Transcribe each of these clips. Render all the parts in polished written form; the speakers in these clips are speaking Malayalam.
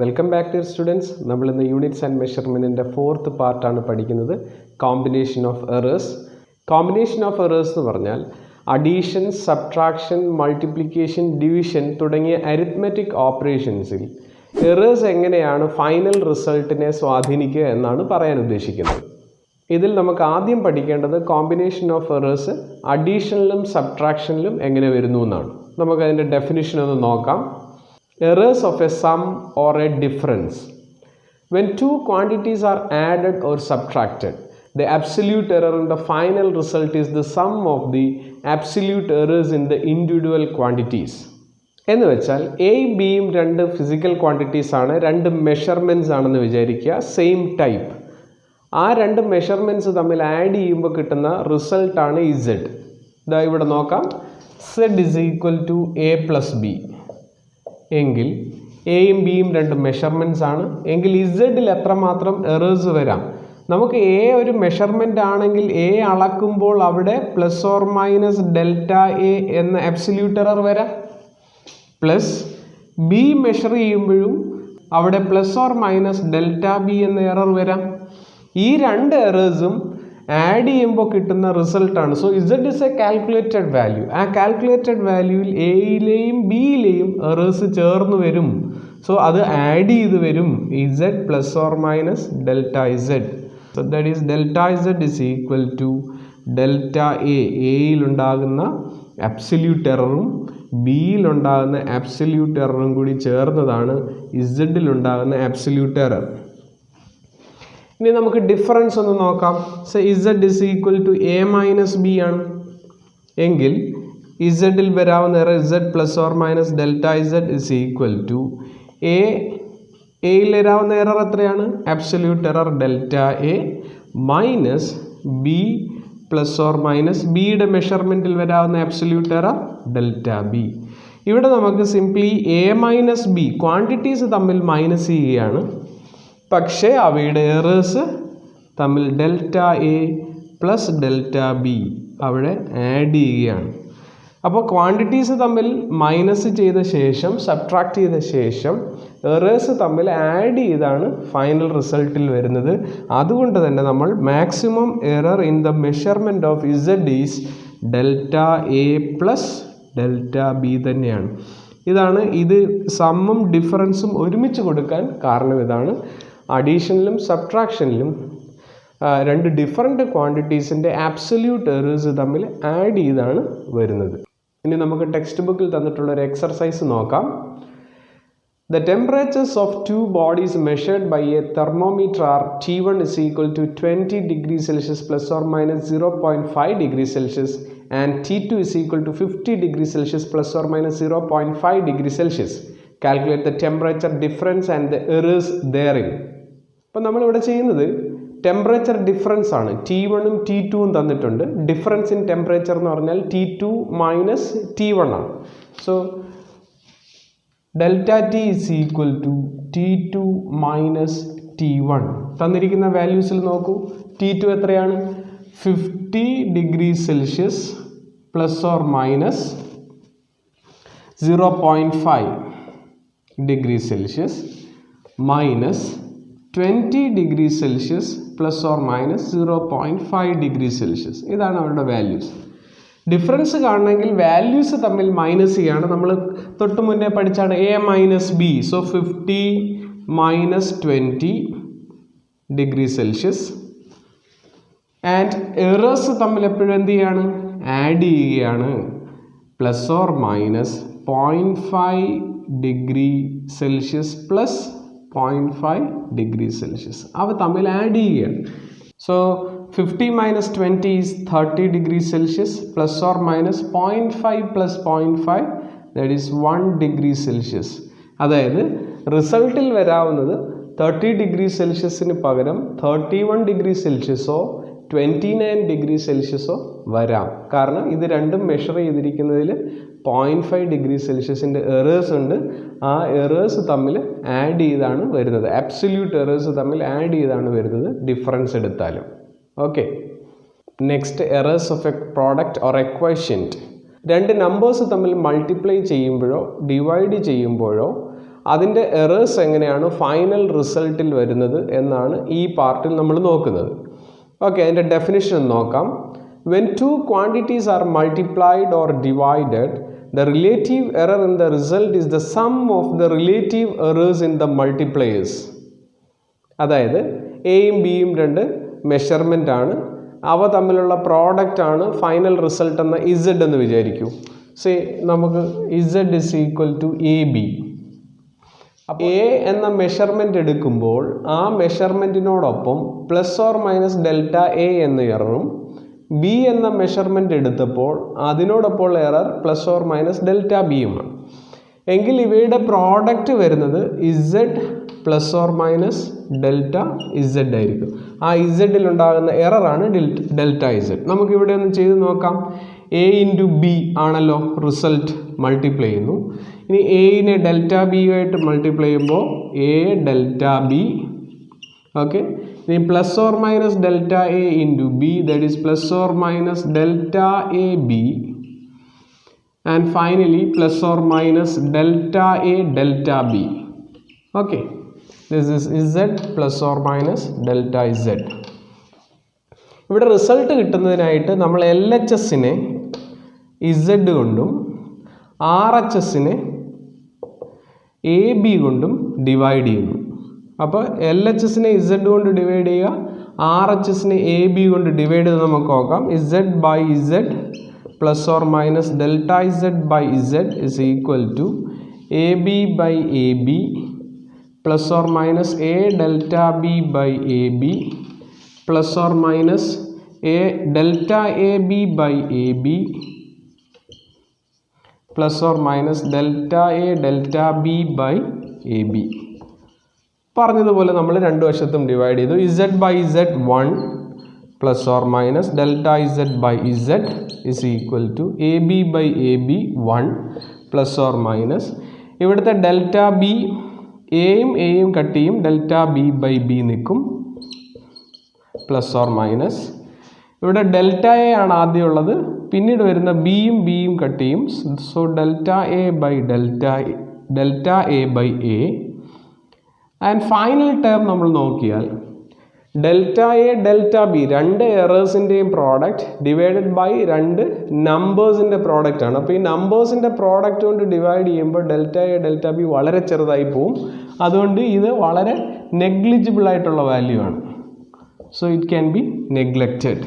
Welcome back dear students. നമ്മൾ ഇന്ന് യൂണിറ്റ്സ് ആൻഡ് മെഷർമെന്റിന്റെ ഫോർത്ത് പാർട്ട് ആണ് പഠിക്കുന്നത്. Combination of errors. Combination of errors എന്ന് പറഞ്ഞാൽ അഡീഷൻ, സബ്ട്രാക്ഷൻ, മൾട്ടിപ്ലിക്കേഷൻ, ഡിവിഷൻ തുടങ്ങിയ അരിത്മെറ്റിക് ഓപ്പറേഷൻസിൽ എറേഴ്സ് എങ്ങനെയാണ് ഫൈനൽ റിസൾട്ടിനെ സ്വാധീനിക്കുക എന്നാണ് പറയാൻ ഉദ്ദേശിക്കുന്നത്. ഇതിൽ നമുക്ക് ആദ്യം പഠിക്കേണ്ടത് കോമ്പിനേഷൻ ഓഫ് എറേഴ്സ് അഡീഷനിലും സബ്ട്രാക്ഷനിലും എങ്ങനെ വരുന്നു എന്നാണ്. നമുക്ക് അതിൻ്റെ ഡെഫിനിഷൻ ഒന്ന് നോക്കാം. Errors of a sum or a difference. When two quantities are added or subtracted, the absolute error in the final result is the sum of the absolute errors in the individual quantities. എന്ന് വെച്ചാൽ എയും ബിയും രണ്ട് ഫിസിക്കൽ ക്വാണ്ടിറ്റീസ് ആണ്, രണ്ട് മെഷർമെൻറ്റ്സ് ആണെന്ന് വിചാരിക്കുക, സെയിം ടൈപ്പ്. ആ രണ്ട് മെഷർമെൻറ്റ്സ് തമ്മിൽ ആഡ് ചെയ്യുമ്പോൾ കിട്ടുന്ന റിസൾട്ടാണ് ഇസഡ്. ഇതാ ഇവിടെ നോക്കാം, z is equal to a plus b എങ്കിൽ എയും ബിയും രണ്ട് മെഷർമെൻറ്റ്സ് ആണ് എങ്കിൽ ഇസഡിൽ എത്രമാത്രം എറേഴ്സ് വരാം? നമുക്ക് എ ഒരു മെഷർമെൻ്റ് ആണെങ്കിൽ എ അളക്കുമ്പോൾ അവിടെ plus or minus delta A എന്ന അബ്സല്യൂട്ട് എറർ വരാം. പ്ലസ് ബി മെഷർ ചെയ്യുമ്പോഴും അവിടെ plus or minus delta B എന്ന എറർ വരാം. ഈ രണ്ട് എറേഴ്സും ആഡ് ചെയ്യുമ്പോൾ കിട്ടുന്ന റിസൾട്ടാണ്. So Z is a calculated value. ആ കാൽക്കുലേറ്റഡ് വാല്യൂവിൽ എയിലെയും ബിയിലെയും എറേഴ്സ് ചേർന്ന് വരും. സോ അത് ആഡ് ചെയ്ത് വരും Z plus or minus delta Z. So that is delta Z is equal to delta A. എയിലുണ്ടാകുന്ന അബ്സല്യൂട്ട് എററും ബിയിലുണ്ടാകുന്ന അബ്സല്യൂട്ട് എററും കൂടി ചേർന്നതാണ് ഇസഡിലുണ്ടാകുന്ന അബ്സല്യൂട്ട് എറർ. ഇനി നമുക്ക് ഡിഫറൻസ് ഒന്ന് നോക്കാം. So Z is equal to a minus b ആണ് എങ്കിൽ ഇസഡിൽ വരാവുന്ന error z plus or minus delta Z is equal to എയിൽ വരാവുന്ന എറർ എത്രയാണ്? Absolute error delta a minus b plus or minus ബിയുടെ മെഷർമെൻറ്റിൽ വരാവുന്ന അബ്സല്യൂട്ട് എറർ ഡെൽറ്റ ബി. ഇവിടെ നമുക്ക് simply a minus b quantities തമ്മിൽ മൈനസ് ചെയ്യുകയാണ്, പക്ഷേ അവയുടെ എറേഴ്സ് തമ്മിൽ delta a plus delta b അവിടെ ആഡ് ചെയ്യുകയാണ്. അപ്പോൾ ക്വാണ്ടിറ്റീസ് തമ്മിൽ മൈനസ് ചെയ്ത ശേഷം സബ്ട്രാക്ട് ചെയ്ത ശേഷം എറേഴ്സ് തമ്മിൽ ആഡ് ചെയ്താണ് ഫൈനൽ റിസൾട്ടിൽ വരുന്നത്. അതുകൊണ്ട് തന്നെ നമ്മൾ maximum error in the measurement of Z is delta a plus delta B തന്നെയാണ്. ഇത് സമ്മും ഡിഫറൻസും ഒരുമിച്ച് കൊടുക്കാൻ കാരണം ഇതാണ്. അഡീഷനിലും സബ്ട്രാക്ഷനിലും രണ്ട് ഡിഫറെൻറ്റ് ക്വാണ്ടിറ്റീസിൻ്റെ ആബ്സല്യൂട്ട് എറേഴ്സ് തമ്മിൽ ആഡ് ചെയ്താണ് വരുന്നത്. ഇനി നമുക്ക് ടെക്സ്റ്റ് ബുക്കിൽ തന്നിട്ടുള്ള ഒരു എക്സർസൈസ് നോക്കാം. The temperatures of two bodies measured by a thermometer are T1 is equal to 20 degrees Celsius plus or minus 0.5 degrees Celsius and T2 is equal to 50 degrees Celsius plus or minus 0.5 degrees Celsius. Calculate the temperature difference and the errors therein. അപ്പോൾ നമ്മളിവിടെ ചെയ്യുന്നത് ടെമ്പറേച്ചർ ഡിഫറൻസ് ആണ്. T1ഉം T2ഉം തന്നിട്ടുണ്ട്. ഡിഫറൻസ് ഇൻ ടെമ്പറേച്ചർ എന്ന് പറഞ്ഞാൽ T2 മൈനസ് T1 ആണ്. So delta T is equal to T2 minus T1. തന്നിരിക്കുന്ന വാല്യൂസിൽ നോക്കൂ. T2 എത്രയാണ്? 50 degree Celsius plus or minus 0.5 degree Celsius minus 20 degree Celsius plus or minus 0.5 degree Celsius. ഇതാണ് അവരുടെ വാല്യൂസ്. ഡിഫറൻസ് കാണണമെങ്കിൽ വാല്യൂസ് തമ്മിൽ മൈനസ് ചെയ്യാണ്. നമ്മൾ തൊട്ട് മുന്നേ പഠിച്ചാണ് A minus B. So 50 minus 20 degree Celsius and errors തമ്മിൽ എപ്പോഴും എന്ത് ചെയ്യാണ്? ആഡ് ചെയ്യുകയാണ്. Plus or minus 0.5 degree Celsius plus 0.5 degree Celsius അവ തമ്മിൽ ആഡ് ചെയ്യുകയാണ്. So 50 minus 20 is 30 degree Celsius plus or minus 0.5 plus 0.5 that is 1 degree Celsius. അതായത് റിസൾട്ടിൽ വരാവുന്നത് 30 ഡിഗ്രി സെൽഷ്യസിന് പകരം 31 ഡിഗ്രി സെൽഷ്യസോ 29 ഡിഗ്രി സെൽഷ്യസോ വരാം. കാരണം ഇത് രണ്ടും മെഷർ ചെയ്തിരിക്കുന്നതിൽ 0.5 ഡിഗ്രി സെൽഷ്യസിൻ്റെ എറേഴ്സ് ഉണ്ട്. ആ എറേഴ്സ് തമ്മിൽ ആഡ് ചെയ്താണ് വരുന്നത്. അബ്സല്യൂട്ട് എറേഴ്സ് തമ്മിൽ ആഡ് ചെയ്താണ് വരുന്നത് ഡിഫറൻസ് എടുത്താലും. Okay, next errors of a product or a quotient. രണ്ട് നമ്പേഴ്സ് തമ്മിൽ മൾട്ടിപ്ലൈ ചെയ്യുമ്പോഴോ ഡിവൈഡ് ചെയ്യുമ്പോഴോ അതിൻ്റെ എറേഴ്സ് എങ്ങനെയാണ് ഫൈനൽ റിസൾട്ടിൽ വരുന്നത് എന്നാണ് ഈ പാർട്ടിൽ നമ്മൾ നോക്കുന്നത്. ഓക്കെ, അതിൻ്റെ ഡെഫിനിഷൻ നോക്കാം. When two quantities are multiplied or divided, the relative error in the result is the sum of the relative errors in the multipliers. അതായത് എയും ബിയും രണ്ട് മെഷർമെൻ്റ് ആണ്, അവ തമ്മിലുള്ള പ്രോഡക്റ്റ് ആണ് ഫൈനൽ റിസൾട്ട് എന്ന ഇസഡ് എന്ന് വിചാരിക്കൂ. സേ നമുക്ക് Z is equal to A B. A എന്ന മെഷർമെൻ്റ് എടുക്കുമ്പോൾ ആ മെഷർമെൻറ്റിനോടൊപ്പം plus or minus delta A എന്ന എററും, ബി എന്ന മെഷർമെൻ്റ് എടുത്തപ്പോൾ അതിനോടൊപ്പം error plus or minus delta ബിയുമാണ്. എങ്കിൽ ഇവയുടെ പ്രോഡക്റ്റ് വരുന്നത് Z plus or minus delta Z ആയിരിക്കും. ആ ഇസഡിൽ ഉണ്ടാകുന്ന എററാണ് ഡെൽറ്റ ഇസഡ്. നമുക്കിവിടെ ഒന്ന് ചെയ്ത് നോക്കാം. എ ഇൻറ്റു ബി ആണല്ലോ റിസൾട്ട്, മൾട്ടിപ്ലൈ ചെയ്യുന്നു. ഇനി എയിനെ ഡെൽറ്റ ബിയുമായിട്ട് മൾട്ടിപ്ലൈ ചെയ്യുമ്പോൾ എ ഡെൽറ്റ ബി. ഓക്കെ, ഇനി plus or minus delta A into B, that is plus or minus delta a B. And finally plus or minus delta a delta B. Okay, this is Z plus or minus delta Z. ഇവിടെ റിസൾട്ട് കിട്ടുന്നതിനായിട്ട് നമ്മൾ എൽ എച്ച് എസിനെ ഇസഡ് കൊണ്ടും ആർ എച്ച് എസിനെ എ ബി കൊണ്ടും ഡിവൈഡ് ചെയ്യുന്നു. അപ്പോൾ എൽ എച്ച് എസിനെ ഇസഡ് കൊണ്ട് ഡിവൈഡ് ചെയ്യുക, ആർ എച്ച് എസിനെ എ ബി കൊണ്ട് ഡിവൈഡ് ചെയ്ത് നമുക്ക് നോക്കാം. Z by z plus or minus delta Z by Z is equal to A B by A b plus or minus a delta B by A b plus or minus a delta a B by A b plus or minus delta a delta B by A b. പറഞ്ഞതുപോലെ നമ്മൾ രണ്ട് വശത്തും ഡിവൈഡ് ചെയ്തു. Z by Z 1 plus or minus delta Z by Z is equal to A B by A B 1 plus or minus ഇവിടുത്തെ ഡെൽറ്റ ബി എയും കട്ട് ചെയ്യും, ഡെൽറ്റ ബി ബൈ ബി നിൽക്കും, പ്ലസ് ഓർ മൈനസ് ഇവിടെ ഡെൽറ്റ എ ആണ് ആദ്യം ഉള്ളത്, പിന്നീട് വരുന്ന ബിയും കട്ട് ചെയ്യും. So delta A by delta A by A. And final term നമ്മൾ നോക്കിയാൽ ഡെൽറ്റ എ ഡെൽറ്റ ബി രണ്ട് എറേഴ്സിൻ്റെയും പ്രോഡക്റ്റ് ഡിവൈഡഡ് ബൈ രണ്ട് നമ്പേഴ്സിൻ്റെ പ്രോഡക്റ്റ് ആണ്. അപ്പോൾ ഈ നമ്പേഴ്സിൻ്റെ പ്രോഡക്റ്റ് കൊണ്ട് ഡിവൈഡ് ചെയ്യുമ്പോൾ ഡെൽറ്റ എ ഡെൽറ്റ ബി വളരെ ചെറുതായി പോവും. അതുകൊണ്ട് ഇത് വളരെ നെഗ്ലിജിബിൾ ആയിട്ടുള്ള വാല്യൂ ആണ്. So it can be neglected.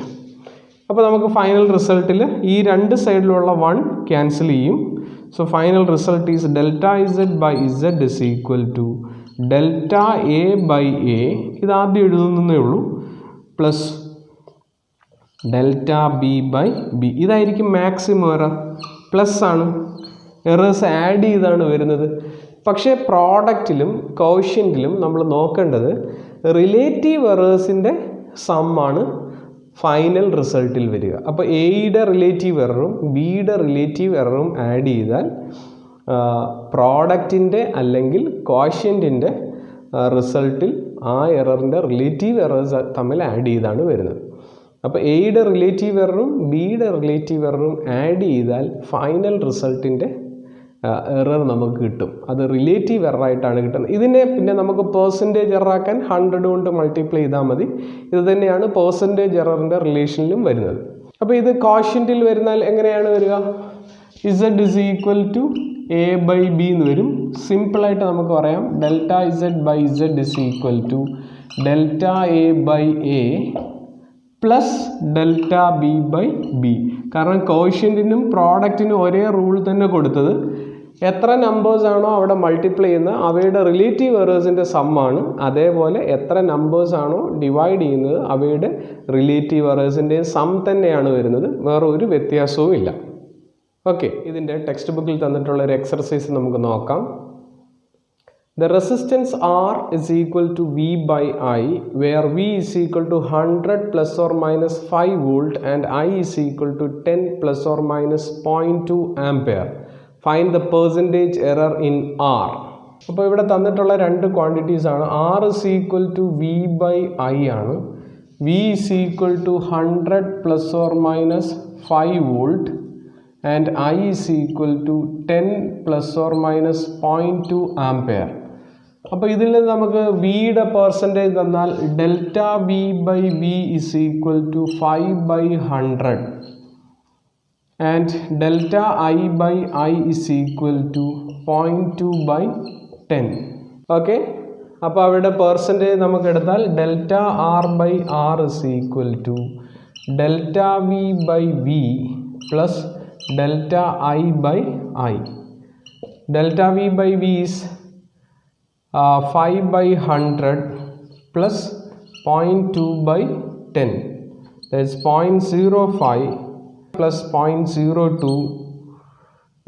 അപ്പോൾ നമുക്ക് ഫൈനൽ റിസൾട്ടിൽ ഈ രണ്ട് സൈഡിലുള്ള 1 ക്യാൻസൽ ചെയ്യും. So final result is delta Z by Z is equal to delta A by A, ഇത് ആദ്യം എഴുതുന്നേ ഉള്ളൂ, plus delta B by B. ഇതായിരിക്കും മാക്സിമം എറർ, പ്ലസ് ആണ്, എറേഴ്സ് ആഡ് ചെയ്താണ് വരുന്നത്. പക്ഷേ പ്രോഡക്റ്റിലും കോഷ്യൻറ്റിലും നമ്മൾ നോക്കേണ്ടത് റിലേറ്റീവ് എറേഴ്സിൻ്റെ സമ്മാണ് ഫൈനൽ റിസൾട്ടിൽ വരിക. അപ്പോൾ എയുടെ റിലേറ്റീവ് എററും ബിയുടെ റിലേറ്റീവ് എററും ആഡ് ചെയ്താൽ പ്രോഡക്റ്റിൻ്റെ അല്ലെങ്കിൽ കോഷ്യൻറ്റിൻ്റെ റിസൾട്ടിൽ ആ എററിൻ്റെ റിലേറ്റീവ് എറേഴ്സ് തമ്മിൽ ആഡ് ചെയ്താണ് വരുന്നത്. അപ്പോൾ എയുടെ റിലേറ്റീവ് എററും ബിയുടെ റിലേറ്റീവ് എററും ആഡ് ചെയ്താൽ ഫൈനൽ റിസൾട്ടിൻ്റെ എറർ നമുക്ക് കിട്ടും. അത് റിലേറ്റീവ് എററായിട്ടാണ് കിട്ടുന്നത്. ഇതിനെ പിന്നെ നമുക്ക് പെർസെൻറ്റേജ് എററാക്കാൻ 100 കൊണ്ട് മൾട്ടിപ്ലൈ ചെയ്താൽ മതി. ഇത് തന്നെയാണ് പെർസെൻറ്റേജ് എററിൻ്റെ റിലേഷനിലും വരുന്നത്. അപ്പോൾ ഇത് കോഷ്യൻറ്റിൽ വരുന്നാൽ എങ്ങനെയാണ് വരിക? Z is equal to A by B എന്ന് വരും. സിമ്പിളായിട്ട് നമുക്ക് പറയാം delta Z by Z is equal to delta A by A plus delta B by B. കാരണം കോഷ്യൻറ്റിനും പ്രോഡക്റ്റിനും ഒരേ റൂൾ തന്നെ കൊടുത്തത് എത്ര നമ്പേഴ്സാണോ അവിടെ മൾട്ടിപ്ലൈ ചെയ്യുന്നത് അവയുടെ റിലേറ്റീവ് എറേഴ്സിൻ്റെ സമ്മാണ്. അതേപോലെ എത്ര നമ്പേഴ്സാണോ ഡിവൈഡ് ചെയ്യുന്നത് അവയുടെ റിലേറ്റീവ് എറേഴ്സിൻ്റെ സം തന്നെയാണ് വരുന്നത്, വേറെ ഒരു വ്യത്യാസവും ഇല്ല. ഓക്കെ, ഇതിൻ്റെ ടെക്സ്റ്റ് ബുക്കിൽ തന്നിട്ടുള്ള ഒരു എക്സർസൈസ് നമുക്ക് നോക്കാം. The resistance R is equal to V by I, where V is equal to 100 plus or minus 5 volt and I is equal to 10 plus or minus 0.2 ampere. Find the percentage error in R. അപ്പോൾ ഇവിടെ തന്നിട്ടുള്ള രണ്ട് ക്വാണ്ടിറ്റീസ് ആണ്. R is equal to V by I ആണ്. V is equal to 100 plus or minus 5 volt and I is equal to 10 plus or minus 0.2 ampere. അപ്പോൾ ഇതിൽ നമുക്ക് വിയുടെ പെർസെൻറ്റേജ് തന്നാൽ delta V by V is equal to 5/100 and delta I by I is equal to 0.2/10. Okay, അപ്പോൾ അവിടെ പെർസെൻറ്റേജ് നമുക്ക് എടുത്താൽ delta R by R is equal to delta V by V plus delta I by I. Delta V by V is 5/100 plus 0.2/10. That is 0.05 plus 0.02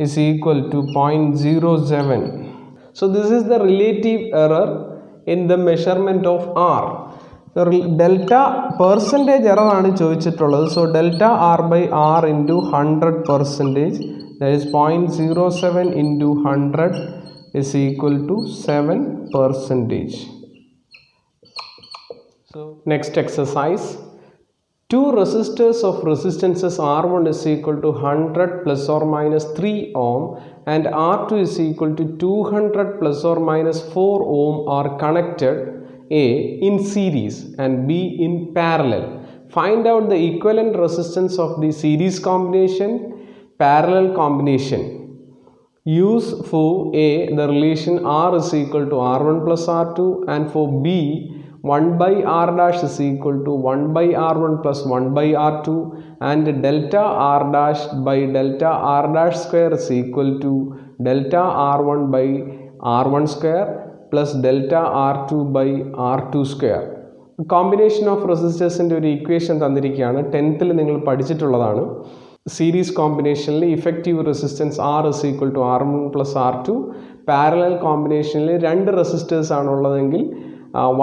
is equal to 0.07. So this is the relative error in the measurement of R. Delta percentage എററാണ് ചോദിച്ചിട്ടുള്ളത്. So delta R by R into 100%, that is 0.07 into 100 is equal to 7%. So next exercise, two resistors of resistances R1 is equal to 100 plus or minus 3 ohm and R2 is equal to 200 plus or minus 4 ohm are connected, A in series and B in parallel. Find out the equivalent resistance of the series combination, parallel combination. Use for A the relation R is equal to R1 plus R2 and for B 1 by R dash is equal to 1 by R1 plus 1 by R2 and delta R dash by delta R dash square is equal to delta R1 by R1 square plus delta R2 by R2 square. Combination of റെസിസ്റ്റേഴ്സിൻ്റെ ഒരു ഇക്വേഷൻ തന്നിരിക്കുകയാണ്. 10th നിങ്ങൾ പഠിച്ചിട്ടുള്ളതാണ്. സീരീസ് കോമ്പിനേഷനിൽ effective resistance R is equal to R1 plus R2. Parallel കോമ്പിനേഷനിൽ 2 റെസിസ്റ്റേഴ്സ് ആണുള്ളതെങ്കിൽ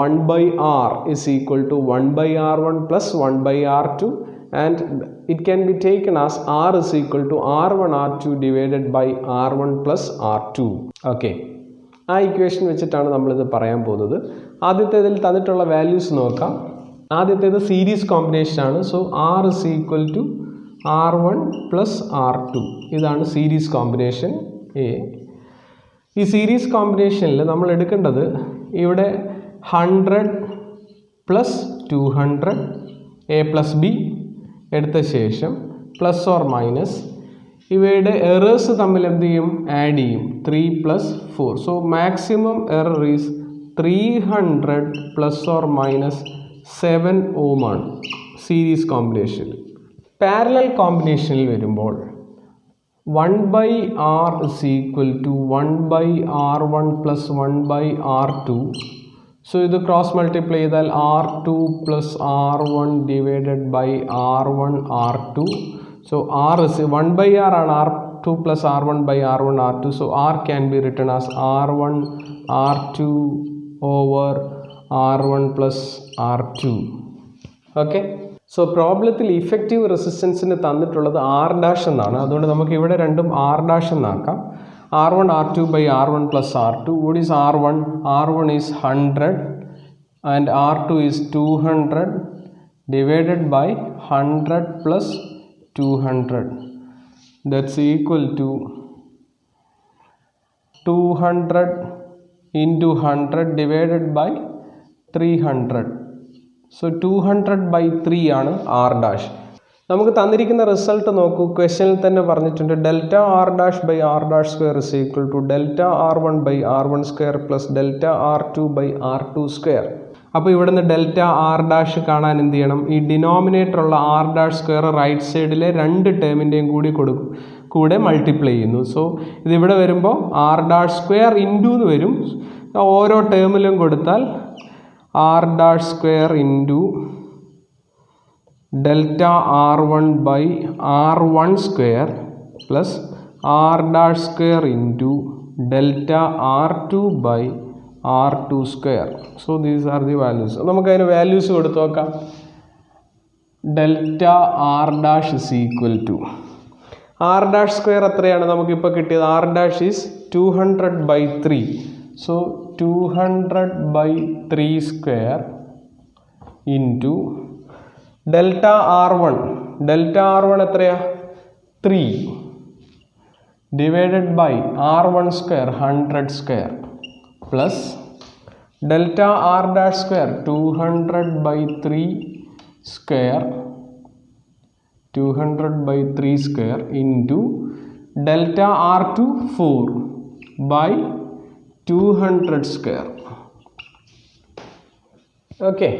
1 by R is equal to 1 by R1 plus 1 by R2 and it can be taken as R is equal to R1 R2 divided by R1 plus R2. Okay. ആ ഇക്വേഷൻ വെച്ചിട്ടാണ് നമ്മളിത് പറയാൻ പോകുന്നത്. ആദ്യത്തേതിൽ തന്നിട്ടുള്ള വാല്യൂസ് നോക്കാം. ആദ്യത്തേത് സീരീസ് കോമ്പിനേഷനാണ്. So R is equal to R1 plus R2. ഇതാണ് സീരീസ് കോമ്പിനേഷൻ എ. ഈ സീരീസ് കോമ്പിനേഷനിൽ നമ്മൾ എടുക്കേണ്ടത് ഇവിടെ 100 പ്ലസ് 200 എ പ്ലസ് ബി എടുത്ത ശേഷം പ്ലസ് ഓർ മൈനസ് ഇവയുടെ എറേഴ്സ് തമ്മിൽ എന്ത് ചെയ്യും, ആഡ് ചെയ്യും. 3 plus 4. So maximum error is 300 plus or minus 7 ഓം ആണ് സീരീസ് കോമ്പിനേഷനിൽ. പാരലൽ കോമ്പിനേഷനിൽ വരുമ്പോൾ 1 by R is equal to 1 by R1 plus 1 by R2. So ഇത് ക്രോസ് മൾട്ടിപ്ലൈ ചെയ്താൽ R2 plus R1 divided by R1 R2. So R is 1 by R and R2 plus R1 by R1 R2. So R can be written as R1 R2 over R1 plus R2. Okay. So പ്രോബ്ലത്തിൽ ഇഫക്റ്റീവ് റെസിസ്റ്റൻസിന് തന്നിട്ടുള്ളത് R ഡാഷ് എന്നാണ്. അതുകൊണ്ട് നമുക്ക് ഇവിടെ രണ്ടും R ഡാഷ് എന്നാക്കാം. R1 R2 by R1 plus R2. What is R1? R1 is 100 and R2 is 200 divided by 100 plus 200. That's equal to 200 into 100 divided by 300. So 200 by 3 ആണ് R dash. നമുക്ക് തന്നിരിക്കുന്ന റിസൾട്ട് നോക്കൂ. ക്വസ്റ്റ്യനിൽ തന്നെ പറഞ്ഞിട്ടുണ്ട് delta R dash by R dash square is equal to delta R1 by R1 square plus delta R2 by R2 square. അപ്പോൾ ഇവിടെ നിന്ന് ഡെൽറ്റ ആർ ഡാഷ് കാണാൻ എന്ത് ചെയ്യണം, ഈ ഡിനോമിനേറ്ററുള്ള ആർ ഡാഷ് സ്ക്വയർ റൈറ്റ് സൈഡിലെ 2 ടേമിൻ്റെയും കൂടെ മൾട്ടിപ്ലൈ ചെയ്യുന്നു. സോ ഇതിവിടെ വരുമ്പോൾ ആർ ഡാഷ് സ്ക്വയർ ഇൻറ്റു എന്ന് വരും. ഓരോ ടേമിലും കൊടുത്താൽ R dash square into delta R1 by R1 square plus R dash square into delta R2 by R2 square. So these are the values. നമുക്കതിന് വാല്യൂസ് കൊടുത്തു നോക്കാം. Delta R dash is equal to R dash square എത്രയാണ് നമുക്കിപ്പോൾ കിട്ടിയത്? R dash is 200 by 3. So 200 by 3 square into delta R1. Delta R1 എത്രയാ? 3. divided by r1 square 100 square plus delta r dash square 200 by 3 square 200 by 3 square into delta r2 4 by 200 square. Okay,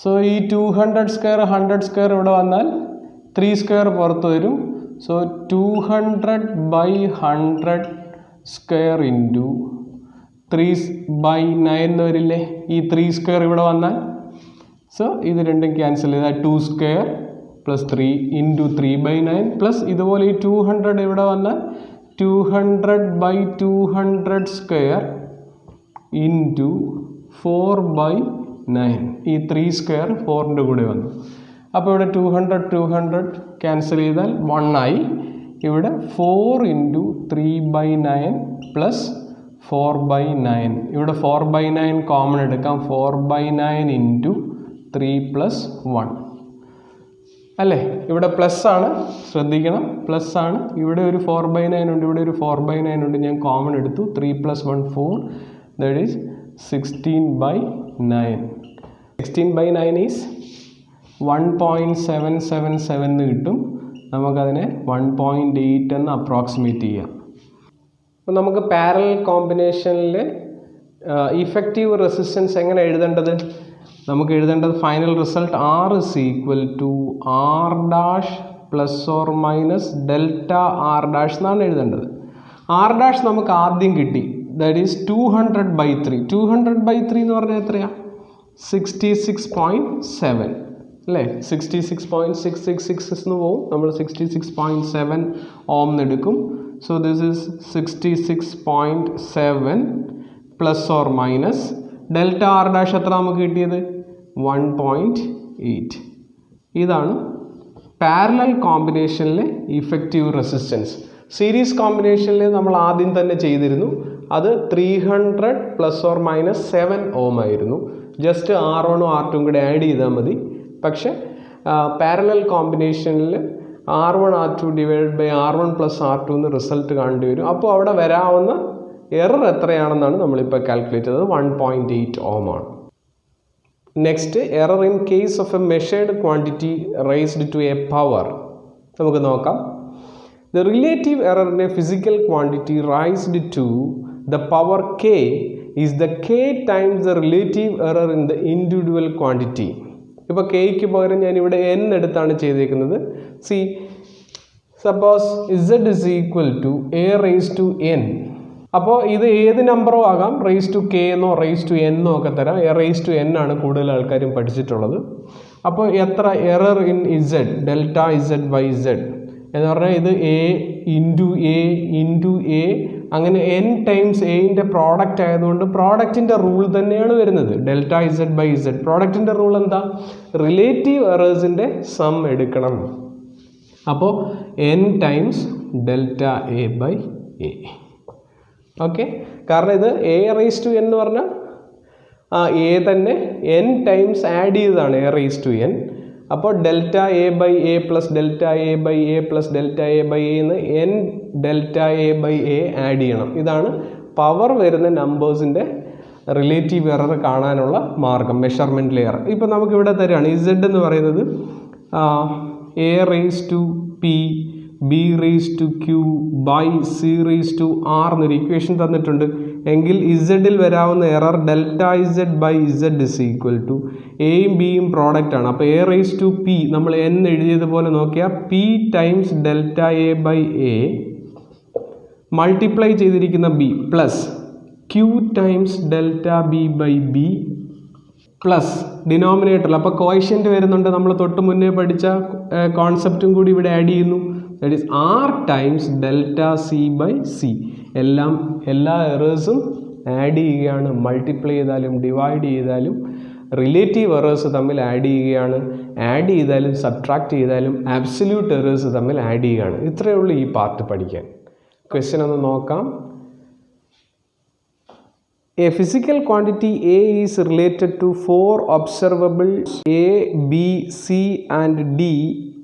so ഈ 200 square 100 square ഇവിടെ വന്നാൽ 3 square പുറത്ത് വരും. So 200 by 100 square into 3 by 9 എന്ന് വരില്ലേ? ഈ 3 square ഇവിടെ വന്നാൽ സോ ഇത് രണ്ടും ക്യാൻസൽ ചെയ്താൽ 2 square plus 3 into 3 by 9 plus ഇതുപോലെ ഈ 200 ഇവിടെ വന്നാൽ 200 by 200 square into 4 by 9. ഈ 3 square 4ൻ്റെ കൂടെ വന്നു. അപ്പോൾ ഇവിടെ 200 ക്യാൻസൽ ചെയ്താൽ 1 ആയി. ഇവിടെ 4 into 3 by 9 plus 4 by 9. ഇവിടെ 4 by 9 കോമൺ എടുക്കാം. 4 by 9 into 3 plus 1 അല്ലേ? ഇവിടെ പ്ലസ് ആണ്, ശ്രദ്ധിക്കണം, പ്ലസ് ആണ്. ഇവിടെ ഒരു 4 by 9 ഉണ്ട്, ഇവിടെ ഒരു 4 by 9 ഉണ്ട്. ഞാൻ കോമൺ എടുത്തു. 3 plus 1 4, that is 16 by 9. 16 by 9 is 1.777 എന്ന് കിട്ടും. നമുക്കതിനെ 1.8 എന്ന് അപ്രോക്സിമേറ്റ് ചെയ്യാം. അപ്പോൾ നമുക്ക് പാരലൽ കോമ്പിനേഷനിൽ ഇഫക്റ്റീവ് റെസിസ്റ്റൻസ് എങ്ങനെ എഴുതേണ്ടത്? നമുക്ക് എഴുതേണ്ടത് final result R is equal to R dash plus or minus delta R dash എന്നാണ് എഴുതേണ്ടത്. R dash നമുക്ക് ആദ്യം കിട്ടി, ദാറ്റ് ഈസ് 200 by 3. 200 by 3 എന്ന് പറഞ്ഞാൽ എത്രയാണ്? 66.7 അല്ലേ? 66.666 എന്ന് പോവും. നമ്മൾ 66.7 ഓം എടുക്കും. So this is 66.7 plus or minus delta R dash എത്ര നമുക്ക് കിട്ടിയത്? 1.8. ഇതാണ് പാരലൽ കോമ്പിനേഷനിലെ ഇഫക്റ്റീവ് റെസിസ്റ്റൻസ്. സീരീസ് കോമ്പിനേഷനിൽ നമ്മൾ ആദ്യം തന്നെ ചെയ്തിരുന്നു. അത് 300 പ്ലസ് ഓർ മൈനസ് 7 ഓം ആയിരുന്നു. ജസ്റ്റ് R1 R2 കൂടെ ആഡ് ചെയ്താൽ മതി. പക്ഷേ പാരലൽ കോമ്പിനേഷനിൽ R1 R2 divided by R1 plus R2 എന്ന് റിസൾട്ട് കാണേണ്ടി വരും. അപ്പോൾ അവിടെ വരാവുന്ന എറർ എത്രയാണെന്നാണ് നമ്മളിപ്പോൾ കാൽക്കുലേറ്റ് ചെയ്തത്. 1.8 ഓം ആണ്. Next, error in case of a measured quantity raised to a power. നമുക്ക് നോക്കാം. The relative error in a physical quantity raised to the power k is the k times the relative error in the individual quantity. ഇപ്പോൾ kക്ക് പകരം ഞാൻ ഇവിടെ n എടുത്താണ് ചെയ്തേക്കുന്നത്. See, suppose z is equal to a raised to n. അപ്പോൾ ഇത് ഏത് നമ്പറോ ആകാം, റേസ് ടു കെ എന്നോ റേസ് ടു എന്നോ ഒക്കെ തരാം. റേസ് ടു എൻ ആണ് കൂടുതൽ ആൾക്കാരും പഠിച്ചിട്ടുള്ളത്. അപ്പോൾ എത്ര error in Z, delta Z by Z എന്ന് പറഞ്ഞാൽ ഇത് ഇൻറ്റു എ അങ്ങനെ n ടൈംസ് എന്റെ പ്രോഡക്റ്റ് ആയതുകൊണ്ട് പ്രോഡക്റ്റിൻ്റെ റൂൾ തന്നെയാണ് വരുന്നത്. ഡെൽറ്റ ഇസഡ് ബൈ ഇസഡ്, പ്രോഡക്റ്റിൻ്റെ റൂൾ എന്താ? റിലേറ്റീവ് എറേഴ്സിൻ്റെ സം എടുക്കണം. അപ്പോൾ n times delta A by A. Okay, കാരണം ഇത് എ റേസ് ടു എൻ എന്ന് പറഞ്ഞാൽ എ തന്നെ n ടൈംസ് ആഡ് ചെയ്തതാണ് എ റേസ് ടു എൻ. അപ്പോൾ delta A by A plus delta A by A plus delta A by A എന്ന് n delta A by A add ചെയ്യണം. ഇതാണ് പവർ വരുന്ന നമ്പേഴ്സിൻ്റെ റിലേറ്റീവ് എറർ കാണാനുള്ള മാർഗം, മെഷർമെൻറ്റ് ലെയർ. ഇപ്പോൾ നമുക്കിവിടെ തരികയാണ് ഇസഡ് എന്ന് പറയുന്നത് A raise to P B raise to Q by C raise to R എന്നൊരു ഇക്വേഷൻ തന്നിട്ടുണ്ട്. എങ്കിൽ ഇസഡിൽ വരാവുന്ന error delta Z by Z is equal to എയും ബിയും പ്രോഡക്റ്റ് ആണ്. അപ്പോൾ എ റേസ് ടു പി നമ്മൾ n എഴുതിയതുപോലെ നോക്കിയാൽ P times delta A by A multiply ചെയ്തിരിക്കുന്ന B plus Q times delta B by B plus ഡിനോമിനേറ്ററിൽ അപ്പോൾ കോഷ്യൻ്റ് വരുന്നുണ്ട്. നമ്മൾ തൊട്ട് മുന്നേ പഠിച്ച കോൺസെപ്റ്റും കൂടി ഇവിടെ ആഡ് ചെയ്യുന്നു. That is R times delta C by C. എല്ലാ എറേഴ്സും ആഡ് ചെയ്യുകയാണ്. മൾട്ടിപ്ലൈ ചെയ്താലും ഡിവൈഡ് ചെയ്താലും റിലേറ്റീവ് എറേഴ്സ് തമ്മിൽ ആഡ് ചെയ്യുകയാണ്. ആഡ് ചെയ്താലും സബ്ട്രാക്ട് ചെയ്താലും ആബ്സല്യൂട്ട് എറേഴ്സ് തമ്മിൽ ആഡ് ചെയ്യുകയാണ്. ഇത്രയേ ഉള്ളൂ ഈ പാർട്ട് പഠിക്കാൻ. ക്വസ്റ്റ്യൻ ഒന്ന് നോക്കാം. A physical quantity A is related to 4 observables A, B, C and D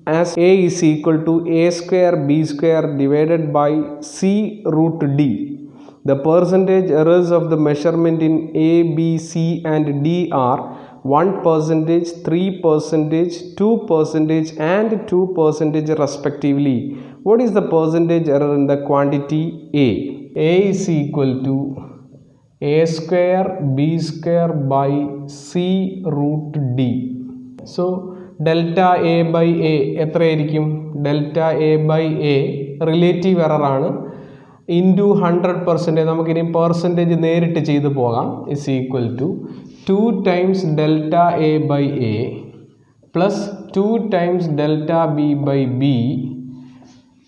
as A is equal to A square B square divided by C root D. The percentage errors of the measurement in A, B, C and D are 1%, 3%, 2% and 2% respectively. What is the percentage error in the quantity A? A is equal to A square B square by C root D. So delta A by A എത്രയായിരിക്കും? Delta A by A relative error ആണ്. ഇൻറ്റു 100%, നമുക്കിനി പെർസെൻറ്റേജ് നേരിട്ട് ചെയ്ത് പോകാം. Is equal to 2 times delta A by A plus 2 times delta B by B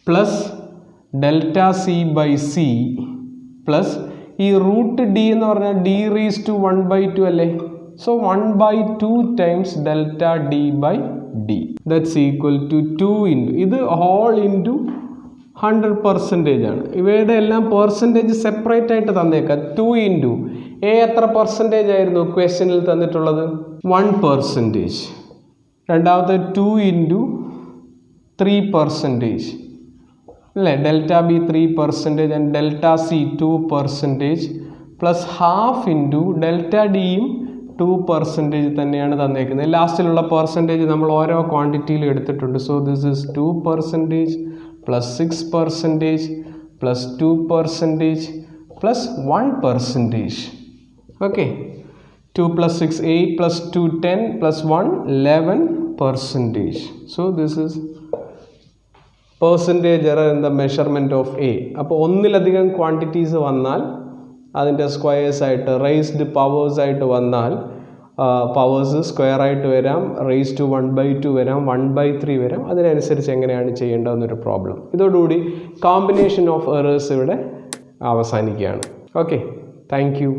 plus delta C by C plus ഈ റൂട്ട് ഡി എന്ന് പറഞ്ഞാൽ ഡി റീസ് ടു 1/2 അല്ലേ? So 1/2 times delta D by D that's equal to 2 into ഇത് ഹോൾ ഇൻറ്റു 100% ആണ്. ഇവയുടെ എല്ലാം പെർസെൻറ്റേജ് സെപ്പറേറ്റ് ആയിട്ട് തന്നേക്കാം. 2 ഇൻറ്റു എ എത്ര പെർസെൻറ്റേജ് ആയിരുന്നു ക്വസ്റ്റ്യനിൽ തന്നിട്ടുള്ളത്? 1%. രണ്ടാമത്തെ 2 ഇൻറ്റു 3% അല്ലേ? Delta B 3% and delta C 2% plus half into delta ഡിയും 2% തന്നെയാണ് തന്നേക്കുന്നത്. ലാസ്റ്റിലുള്ള പെർസെൻറ്റേജ് നമ്മൾ ഓരോ ക്വാണ്ടിറ്റിയിലും എടുത്തിട്ടുണ്ട്. So this is 2% plus 6% plus 2% plus 1%. Okay, 2 plus 6 8 plus 2 10 plus 1 11%. So this is percentage error in the measurement of A. അപ്പോൾ ഒന്നിലധികം ക്വാണ്ടിറ്റീസ് വന്നാൽ അതിൻ്റെ സ്ക്വയേഴ്സ് ആയിട്ട് റേസ്ഡ് പവേഴ്സ് ആയിട്ട് വന്നാൽ പവേഴ്സ് സ്ക്വയർ ആയിട്ട് വരാം, റേസ് ടു 1/2 വരാം, 1/3 വരാം. അതിനനുസരിച്ച് എങ്ങനെയാണ് ചെയ്യേണ്ടതെന്നൊരു പ്രോബ്ലം. ഇതോടുകൂടി കോമ്പിനേഷൻ ഓഫ് എറേഴ്സ് ഇവിടെ അവസാനിക്കുകയാണ്. Okay, thank you.